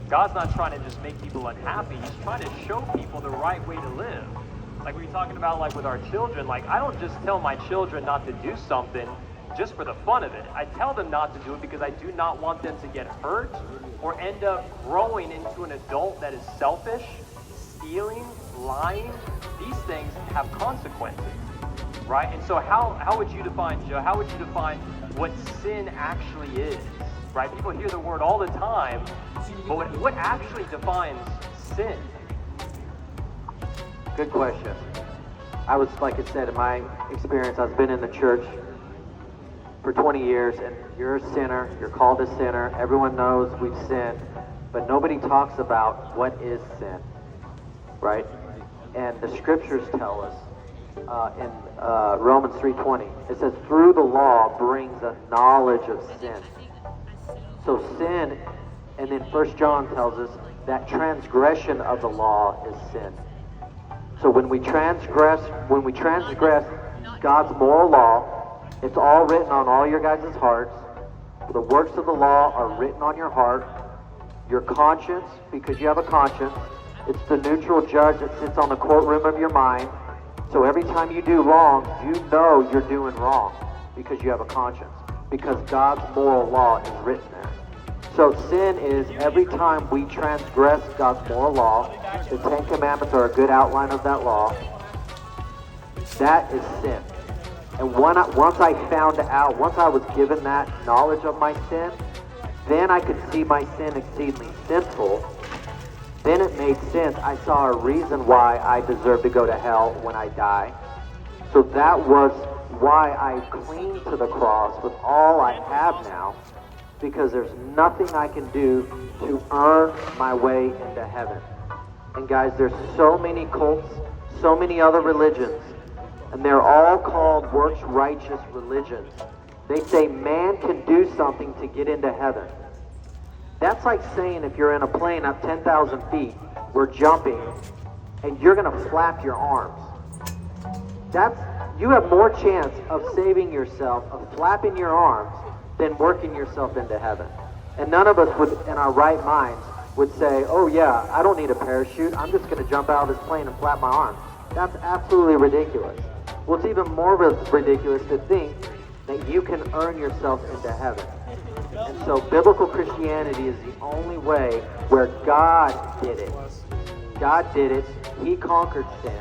God's not trying to just make people unhappy. He's trying to show people the right way to live. Like we were talking about, like with our children, like I don't just tell my children not to do something just for the fun of it. I tell them not to do it because I do not want them to get hurt or end up growing into an adult that is selfish, stealing, lying. These things have consequences, right? And so how would you define, Joe, how would you define what sin actually is, right? People hear the word all the time, but what actually defines sin? Good question. I was, like I said, in my experience, I've been in the church for 20 years, and you're a sinner, you're called a sinner, everyone knows we've sinned, but nobody talks about what is sin, right? And the scriptures tell us in Romans 3:20, it says, through the law brings a knowledge of sin. So sin, and then 1 John tells us that transgression of the law is sin. So when we transgress God's moral law, it's all written on all your guys' hearts. The works of the law are written on your heart. Your conscience, because you have a conscience, it's the neutral judge that sits on the courtroom of your mind. So every time you do wrong, you know you're doing wrong because you have a conscience. Because God's moral law is written there. So sin is every time we transgress God's moral law. The Ten Commandments are a good outline of that law. That is sin. And once I found out, once I was given that knowledge of my sin, then I could see my sin exceedingly sinful. Then it made sense. I saw a reason why I deserve to go to hell when I die. So that was why I cling to the cross with all I have now, because there's nothing I can do to earn my way into heaven. And guys, there's so many cults, so many other religions, and they're all called works righteous religions. They say man can do something to get into heaven. That's like saying if you're in a plane up 10,000 feet, we're jumping, and you're going to flap your arms. You have more chance of saving yourself, of flapping your arms, than working yourself into heaven. And none of us would, in our right minds, would say, oh yeah, I don't need a parachute, I'm just going to jump out of this plane and flap my arms. That's absolutely ridiculous. Well, it's even more ridiculous to think that you can earn yourself into heaven. And so biblical Christianity is the only way where God did it. God did it. He conquered sin.